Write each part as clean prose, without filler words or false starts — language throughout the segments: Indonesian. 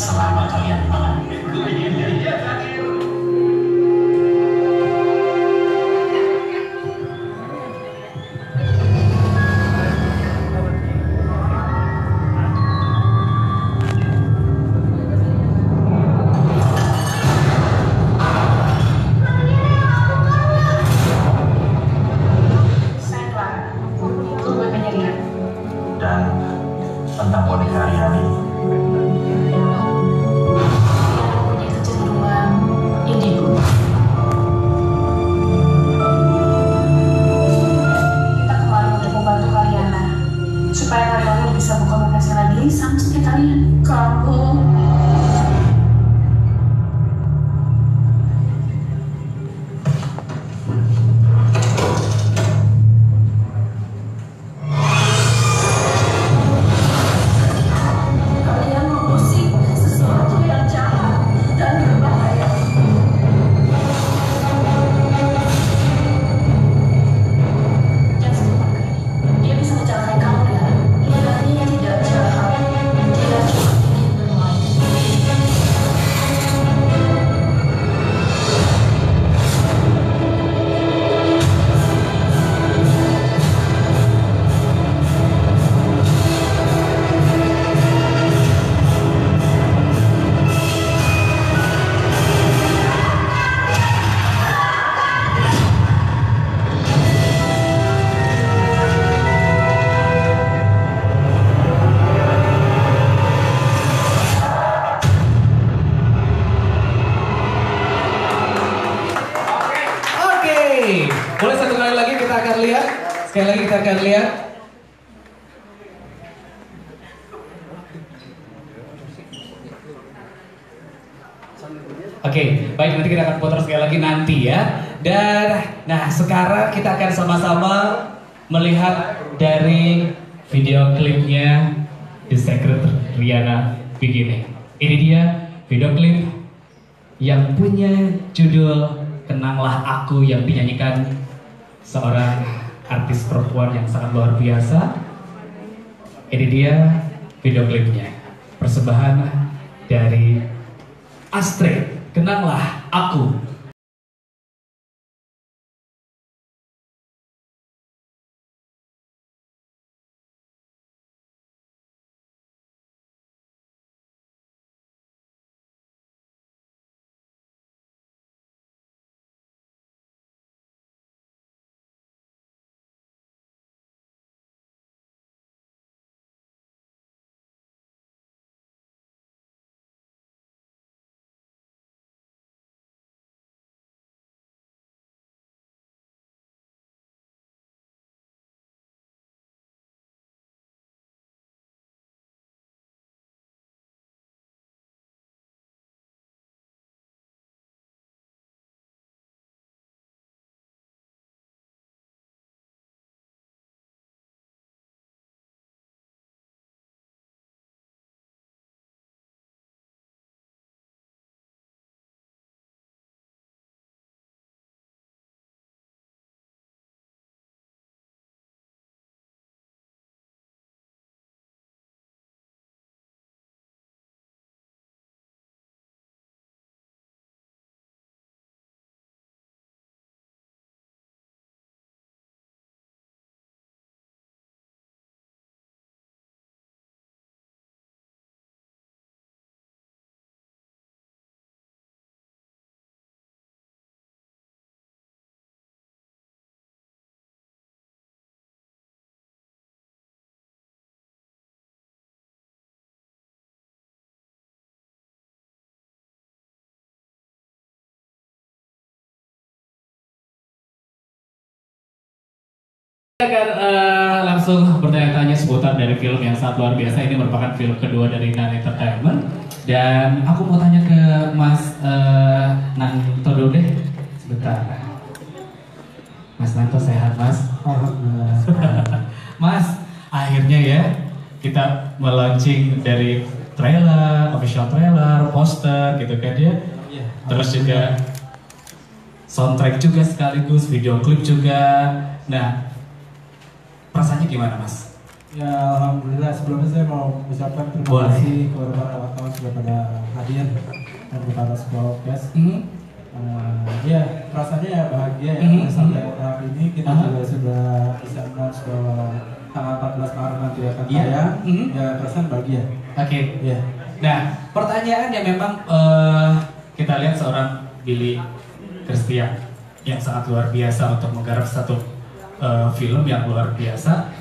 selama kalian mau. Dan tentang boneka Aryani, punya kecenderungan indigo. Kita kemarin untuk membantu kalian supaya kalian bisa berkomunikasi lagi sama seperti kalian. Kamu boleh satu kali lagi kita akan lihat. Sekali lagi kita akan lihat. Oke, baik, nanti kita akan putar sekali lagi nanti ya. Dan nah sekarang kita akan sama-sama melihat dari video klipnya The Secret Rihanna Beginning. Ini dia video klip yang punya judul Kenanglah Aku, yang dinyanyikan seorang artis perempuan yang sangat luar biasa. Ini dia video klipnya, persembahan dari Astrid, Kenanglah Aku. Kita akan langsung bertanya-tanya seputar dari film yang sangat luar biasa. Ini merupakan film kedua dari Nan Entertainment. Dan aku mau tanya ke Mas Nanto dulu deh, sebentar. Mas Nanto sehat, Mas? Mas, akhirnya ya kita melaunching dari trailer, official trailer, poster gitu kan ya. Terus juga soundtrack juga sekaligus, video klip juga. Nah, perasaannya gimana, Mas? Ya alhamdulillah, sebelumnya saya mau mengucapkan terima Boleh. kasih kepada para wartawan sudah pada hadir dan kepada sebuah podcast. Ya rasanya ya bahagia ya sampai tahap ini kita juga sudah bisa announce bahwa tanggal 14 Maret nanti akan tayang. Ya perasaan bahagia. Oke. Ya. Nah, pertanyaan yang memang kita lihat seorang Billy Christian yang sangat luar biasa untuk menggarap satu film yang luar biasa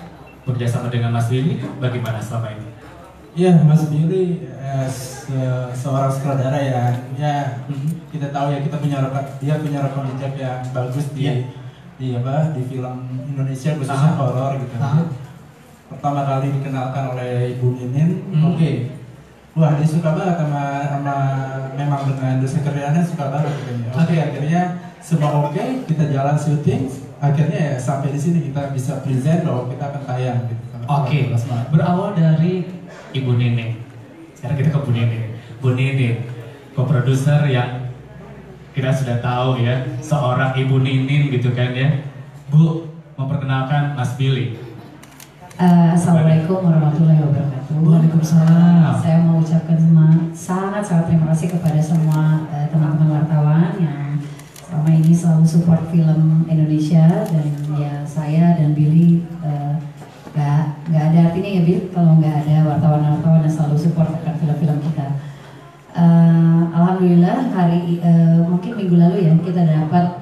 bekerjasama dengan Mas Billy. Bagaimana selama ini? Iya, Mas Billy seorang sutradara ya kita tahu ya dia punya rekam jejak yang bagus di film Indonesia khususnya horor gitu. Pertama kali dikenalkan oleh Ibu Ninin, wah dia suka banget sama memang dengan The Secret Riana suka banget katanya. Akhirnya semua kita jalan syuting, akhirnya ya sampai di sini kita bisa present bahwa kita akan tayang gitu. Berawal dari Ibu Nining. Sekarang kita ke Bu Nining. Bu Nining, co-producer yang kita sudah tahu ya, seorang Ibu Nining gitu kan ya. Bu, memperkenalkan Mas Billy. Assalamualaikum warahmatullahi wabarakatuh. Waalaikumsalam. Saya mau ucapkan sangat terima kasih kepada semua teman-teman wartawan yang selama ini selalu support film Indonesia, dan ya saya dan Billy nggak ada artinya ya Bill kalau nggak ada wartawan-wartawan yang selalu support akan film-film kita. Alhamdulillah mungkin minggu lalu ya kita dapat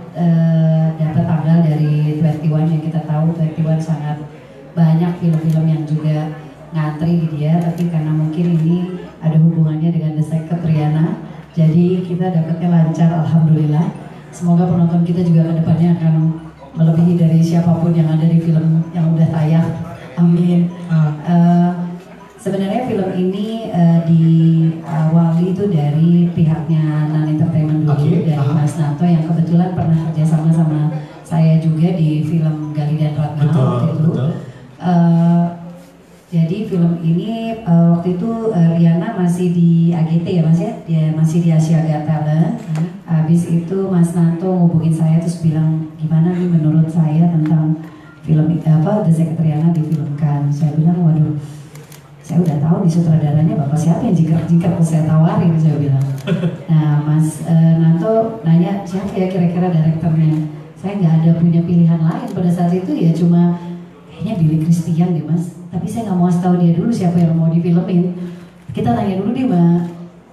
tanggal dari 21 yang kita tahu 21 sangat banyak film-film yang juga ngantri di dia, tapi karena mungkin ini ada hubungannya dengan The Secret Riana, jadi kita dapatnya lancar, alhamdulillah. Semoga penonton kita juga kedepannya akan melebihi dari siapapun yang ada di film yang udah tayang, amin. Sebenarnya film ini diawali itu dari pihaknya Nan Entertainment dulu, dari Mas Nanto yang kebetulan pernah kerjasama sama saya juga di film Gali dan Ratna waktu itu. Jadi film ini waktu itu Riana masih di AGT ya Mas ya, dia masih di Asia Got Talent. Habis itu Mas Nanto ngubungin saya terus bilang gimana nih menurut saya tentang film The Secret Riana difilmkan. Saya bilang waduh, saya udah tahu di sutradaranya bapak siapa yang jingkar saya tawarin, saya bilang. Nah Mas Nanto nanya siapa ya kira-kira direkturnya. Saya nggak ada punya pilihan lain pada saat itu ya, cuma kayaknya Billy Christian deh Mas. Tapi saya nggak mau kasih tahu dia dulu siapa yang mau difilmin. Kita tanya dulu deh Mbak,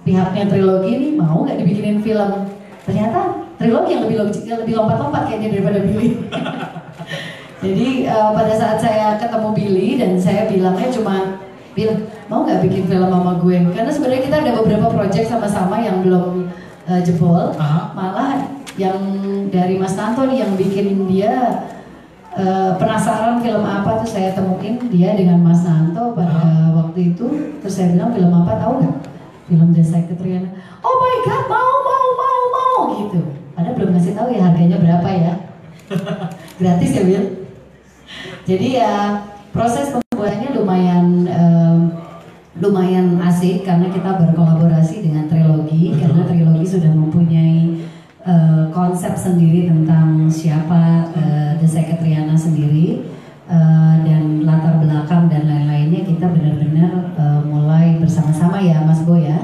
pihaknya Trilogi ini mau nggak dibikinin film. Ternyata Trilogi yang lebih lompat-lompat kayaknya daripada Billy. Jadi pada saat saya ketemu Billy dan saya bilangnya cuma Bill, mau nggak bikin film sama gue? Karena sebenarnya kita ada beberapa project sama-sama yang belum jebol. Malah yang dari Mas Nanto nih yang bikin dia penasaran film apa tuh saya temuin dia dengan Mas Nanto pada waktu itu. Terus saya bilang film apa tahu nggak? Film The Secret Riana. Oh my God, mau gitu. Padahal belum ngasih tahu ya harganya berapa ya. Gratis ya Bill. Jadi ya proses pembuatannya lumayan asik karena kita berkolaborasi dengan Trilogi. Karena Trilogi sudah mempunyai konsep sendiri tentang siapa The Secret Riana sendiri, dan latar belakang dan lain-lainnya kita benar-benar mulai bersama-sama ya Mas Bo ya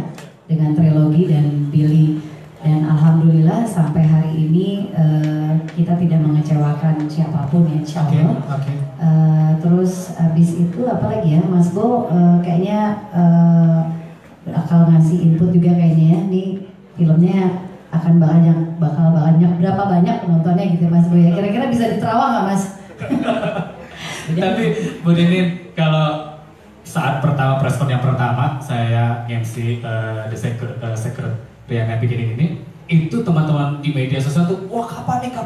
dengan Trilogi dan Billy. Dan alhamdulillah sampai hari ini kita tidak mengecewakan siapapun ya insya Allah. Terus habis itu apa lagi ya Mas Bo, kayaknya bakal ngasih input juga kayaknya ya, nih filmnya akan bakal banyak berapa banyak penontonnya gitu Mas Bo ya, kira-kira bisa diterawang nggak Mas? Tapi Bu Nining, kalau saat pertama preskon yang pertama saya MC The Secret Riana bikin ini, itu teman-teman di media sosial tuh wah kapan nih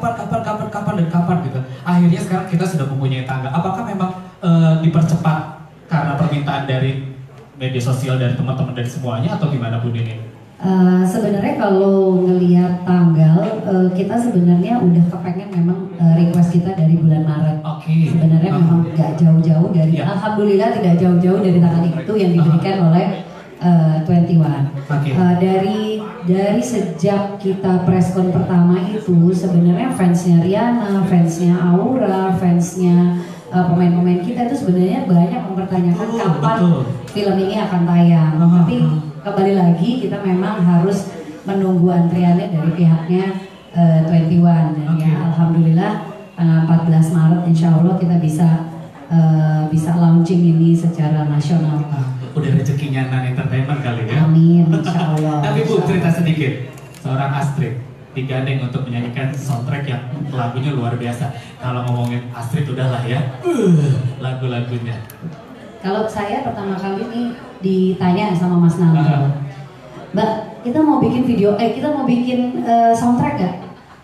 kapan gitu. Akhirnya sekarang kita sudah mempunyai tanggal. Apakah memang dipercepat karena permintaan dari media sosial dari teman-teman dari semuanya atau gimana Bu Nining? Sebenarnya kalau ngelihat tanggal kita sebenarnya udah kepengen memang request kita dari bulan Maret. Sebenarnya memang nggak jauh-jauh dari alhamdulillah tidak jauh-jauh dari tanggal itu yang diberikan oleh 21. Dari sejak kita preskon pertama itu sebenarnya fansnya Riana, fansnya Aura, fansnya pemain-pemain kita itu sebenarnya banyak mempertanyakan kapan film ini akan tayang. Tapi kembali lagi kita memang harus menunggu antriannya dari pihaknya 21 dan ya alhamdulillah tanggal 14 Maret insya Allah kita bisa launching ini secara nasional. Udah rezekinya Nan Entertainment kali ya. Amin insya Allah. Tapi Bu, cerita sedikit, seorang Astrid digandeng untuk menyanyikan soundtrack yang lagunya luar biasa. Kalau ngomongin Astrid udahlah ya, lagu-lagunya. Kalau saya pertama kali ini ditanya sama Mas Nando, Mbak, kita mau bikin video, kita mau bikin soundtrack gak?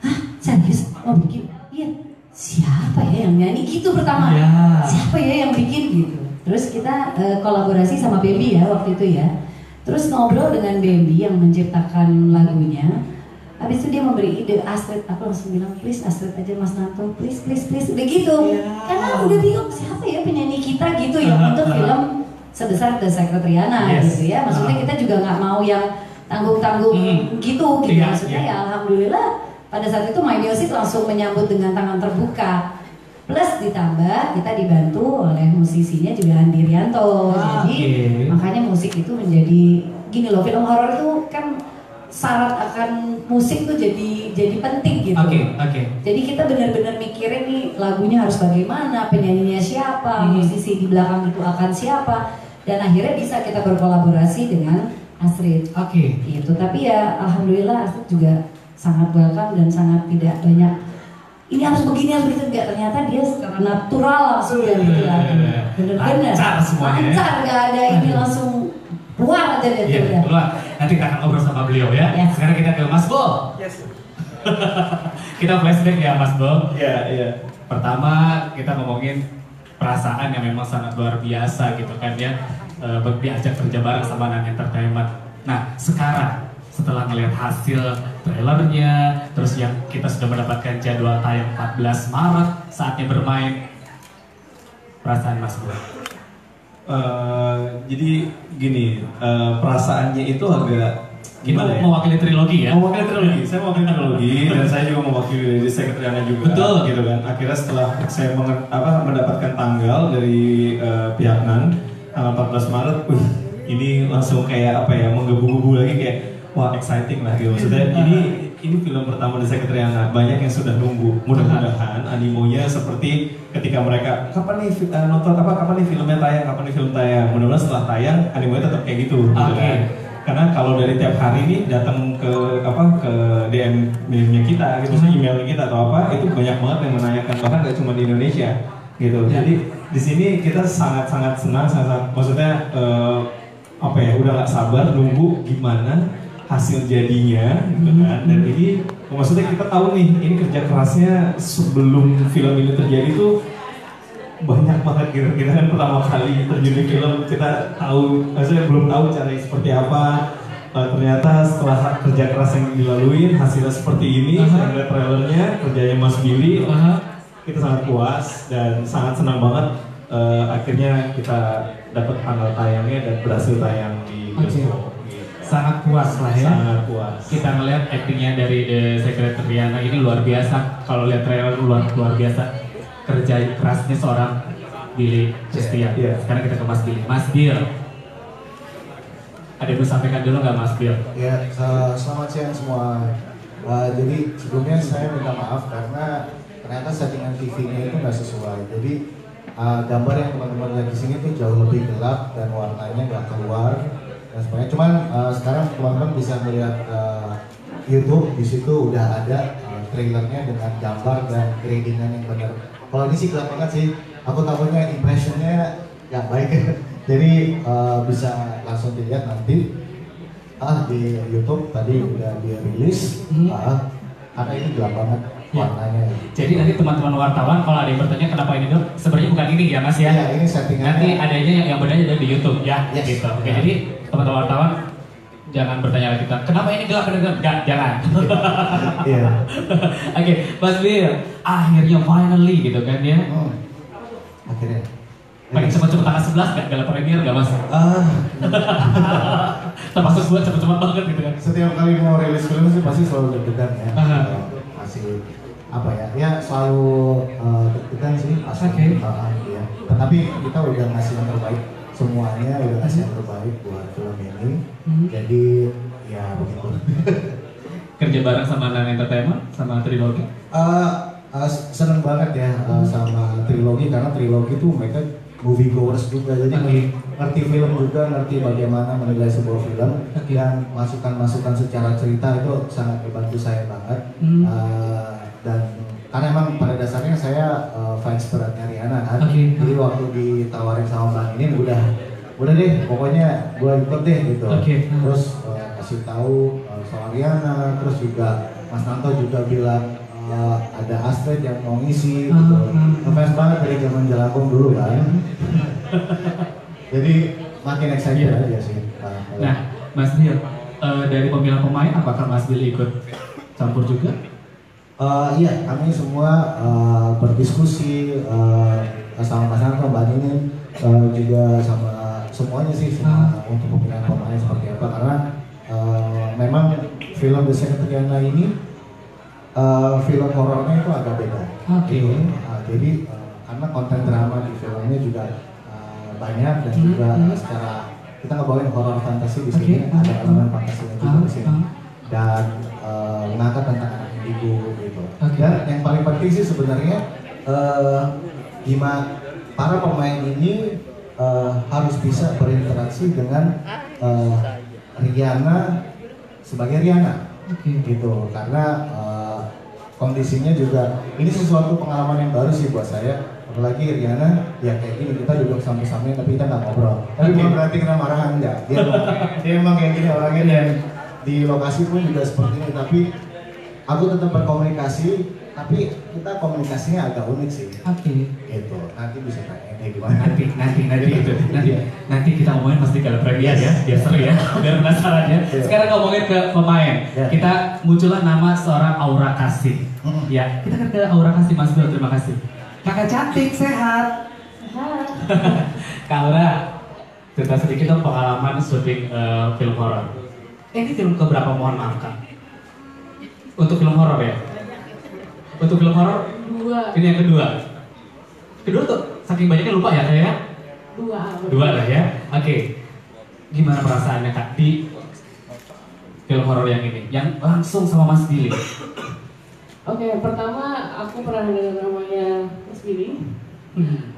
Hah, serius? Mau bikin? Iya. Siapa ya yang nyanyi gitu pertama? Ya. Siapa ya yang bikin gitu? Terus kita kolaborasi sama Baby ya waktu itu ya. Terus ngobrol dengan Baby yang menciptakan lagunya. Habis itu dia memberi ide Astrid, aku langsung bilang please Astrid aja Mas Nanto, please udah gitu. Karena udah bingung siapa ya penyanyi kita gitu ya untuk film sebesar The Secret Rihanna gitu ya. Maksudnya kita juga nggak mau yang tanggung-tanggung gitu. Maksudnya ya alhamdulillah pada saat itu My Music langsung menyambut dengan tangan terbuka. Plus ditambah kita dibantu oleh musisinya juga Andi Rianto. Jadi makanya musik itu menjadi gini loh, film horor itu kan syarat akan musik tuh jadi penting gitu. Jadi kita benar-benar mikirin nih lagunya harus bagaimana, penyanyinya siapa, musisi di belakang itu akan siapa, dan akhirnya bisa kita berkolaborasi dengan Astrid. Gitu. Tapi ya alhamdulillah Astrid juga sangat welcome dan sangat tidak banyak ini harus begini harus begitu, enggak, ternyata dia secara natural langsung dari itu lagi. Bener-bener lancar, nggak ada ini langsung keluar aja deh. Keluar. Nanti kita akan ngobrol sama beliau ya. Sekarang kita ke Mas Bo. Kita flashback ya Mas Bo. Iya. Pertama kita ngomongin perasaan yang memang sangat luar biasa gitu kan ya. Diajak kerja bareng sama Nan Entertainment. Nah sekarang setelah melihat hasil trailernya, terus yang kita sudah mendapatkan jadwal tayang 14 Maret, saatnya bermain, perasaan Mas Bo? Jadi gini, perasaannya itu agak gimana ya? Mewakili trilogi ya? Mewakili trilogi, saya mewakili trilogi dan saya juga mewakili di Secret Rihanna juga. Betul. Gitu kan. Akhirnya setelah saya mendapatkan tanggal dari pihak Nan, tanggal 14 Maret, ini langsung kayak apa ya, menggebu-gebu lagi kayak wah exciting lah gitu. Maksudnya ini film pertama di Secret Rihanna, banyak yang sudah nunggu. Mudah-mudahan animonya seperti ketika mereka kapan nih kapan nih filmnya tayang, kapan nih film tayang. Mudah-mudahan setelah tayang animonya tetap kayak gitu. Gitu kan. Karena kalau dari tiap hari nih datang ke DM-nya kita, gitu, email kita atau apa, itu banyak banget yang menanyakan, bahkan gak cuma di Indonesia gitu. Jadi di sini kita sangat-sangat senang, maksudnya udah gak sabar nunggu gimana hasil jadinya gitu kan. Dan ini maksudnya kita tahu nih, ini kerja kerasnya sebelum film ini terjadi tuh banyak banget gitu. Kita kan pertama kali terjun di film, kita tahu, maksudnya belum tahu caranya seperti apa. Ternyata setelah kerja keras yang dilalui, hasilnya seperti ini. Saya lihat trailernya, kerjanya Mas Billy, kita sangat puas dan sangat senang banget. Akhirnya kita dapat tanggal tayangnya dan berhasil tayang di bioskop. Sangat puas lah ya. Sangat puas. Kita melihat aktingnya dari The Secret Rihanna ini luar biasa. Kalau lihat trailer luar biasa. Kerja kerasnya seorang Billy Christian. Sekarang kita ke Mas Billy. Mas Bill, ada yang sampaikan dulu nggak Mas Bill? Ya, selamat siang semua. Jadi sebelumnya saya minta maaf karena ternyata settingan TV-nya itu nggak sesuai. Jadi gambar yang teman-teman lihat di sini tuh jauh lebih gelap dan warnanya nggak keluar. Dan sebenarnya cuman sekarang teman-teman bisa melihat YouTube, di situ udah ada trailernya dengan gambar dan gradingan yang benar. Kalau ini sih gelap banget sih, aku takutnya impressionnya nggak baik. Jadi bisa langsung dilihat nanti di YouTube tadi udah dirilis. Karena ini gelap banget warnanya. Jadi nanti teman-teman wartawan kalau ada yang bertanya kenapa ini dong, sebenarnya bukan ini ya Mas ya. Iya, ini settingannya. Nanti adanya yang benernya ada di YouTube ya. Gitu. Oke, jadi teman-teman wartawan jangan bertanya lagi kenapa ini gelap bener. Enggak, jangan. Iya. Oke, Mas Bill, akhirnya finally gitu kan ya. Akhirnya. Paling cepet-cepet tanggal 11 gak dalam premier gak Mas? Termasuk buat cepet-cepet banget gitu kan. Setiap kali mau rilis film sih pasti selalu deg-degan ya. Masih apa ya? Ya selalu deg-degan sih. Tapi kita udah ngasih yang terbaik semuanya, udah ngasih yang terbaik buat film ini. Jadi ya begitu. Kerja bareng sama Nang Entertainment, sama Trilogi? Seneng banget ya sama Trilogi, karena Trilogi tuh mereka movie goers juga, jadi ngerti film juga, ngerti bagaimana menilai sebuah film, dan masukan-masukan secara cerita itu sangat membantu saya banget. Dan karena emang pada dasarnya saya fans beratnya Rihanna kan, jadi waktu ditawarin sama Bang ini udah deh, pokoknya gue ikut deh gitu. Terus kasih tahu soal Rihanna, terus juga Mas Nanto juga bilang ada Astrid yang mau ngisi gitu. Ngefans banget dari zaman Jelangkung dulu kan. Jadi makin excited aja sih. Nah, Mas Dio, dari pemilihan pemain apakah Mas Billy ikut campur juga? Iya, kami semua berdiskusi sama Mas Nanto, Mbak Ninin, juga sama semuanya sih untuk pemilihan pemain seperti apa, karena memang film The Secret Rihanna ini film horornya itu agak beda. Jadi karena konten drama di filmnya juga banyak, dan juga secara kita ngebawain horor fantasi di sini, ada elemen fantasinya juga di sini, dan mengangkat tentang anak indigo gitu. Dan yang paling penting sih sebenarnya gimana para pemain ini harus bisa berinteraksi dengan Rihanna sebagai Rihanna, gitu. Karena kondisinya juga ini sesuatu pengalaman yang baru sih buat saya, apalagi Rihanna ya kayak gini, kita duduk samping-samping tapi kita nggak ngobrol. Tapi bukan berarti kena marahan, enggak. Dia emang kayak gini orangnya, dan di lokasi pun juga seperti ini. Tapi aku tetap berkomunikasi, tapi kita komunikasinya agak unik sih. Gitu. Nanti bisa tanya gimana. Nanti kita ngomongin pasti kalau premier ya, biar seru ya, biar penasaran ya. Sekarang ngomongin ke pemain, kita muncullah nama seorang Aura Kasih. Ya, kita kan ke Aura Kasih, Mas Dio, terima kasih. Kakak cantik, sehat. Kak Aura, cerita sedikit dong pengalaman syuting film horor. Ini film keberapa, mohon maaf Kak? Untuk film horor ya? Untuk film horor? 2. Ini yang kedua. Kedua tuh saking banyaknya lupa ya kayaknya? 2 lah ya. Oke. Gimana perasaannya Kak di film horor yang ini? Yang langsung sama Mas Billy. Oke, pertama aku pernah dengar namanya Mas Billy.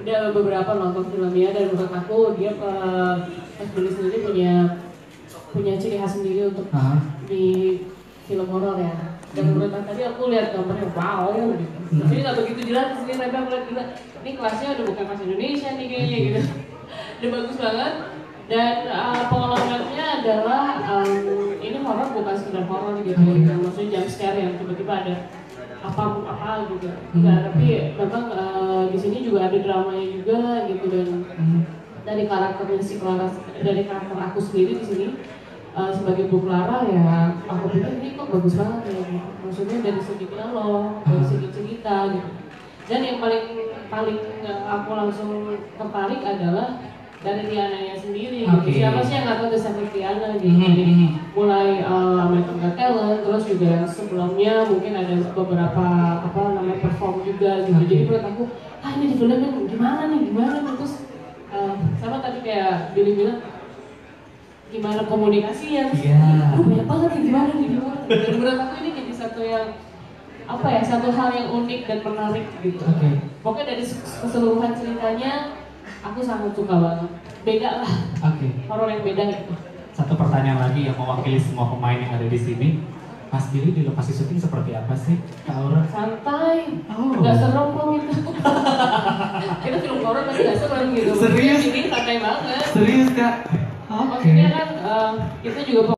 Udah beberapa nonton filmnya, dan menurut aku dia Mas Billy sendiri punya ciri khas sendiri untuk di film horor ya. Dan menurut tadi aku lihat gambarnya wow gitu. Tapi nggak begitu jelas di sini, tapi aku lihat gila, ini kelasnya udah bukan kelas Indonesia nih kayaknya gitu. Udah bagus banget. Dan pengalamannya adalah ini horor bukan sekedar horor gitu. Maksudnya jump scare yang tiba-tiba ada apa gitu. Enggak, tapi memang di sini juga ada dramanya juga gitu, dan dari karakternya si Clara, dari karakter aku sendiri di sini. Sebagai Bu Clara ya, aku pikir ini kok bagus banget ya gitu. Maksudnya dari segi dialog, dari segi cerita gitu. Dan yang paling aku langsung tertarik adalah dari Rihanna-nya sendiri gitu. Siapa sih yang nggak tahu The Secret Rihanna gitu. Jadi mulai American Got Talent, terus juga sebelumnya mungkin ada beberapa perform juga gitu. Jadi menurut aku, ini di filmnya gimana nih, terus sama tadi kayak Billy bilang, gimana komunikasinya, banyak banget nih gimana. Dan menurut aku ini jadi satu hal yang unik dan menarik gitu. Pokoknya dari keseluruhan ceritanya aku sangat suka banget, beda lah. Horor yang beda gitu. Satu pertanyaan lagi yang mewakili semua pemain yang ada di sini. Mas Billy di lokasi syuting seperti apa sih, Kak Aura? Santai, nggak serem kok gitu. Kita film horor tapi nggak serem gitu. Serius? Ini santai banget. Serius Kak? Maksudnya kan kita juga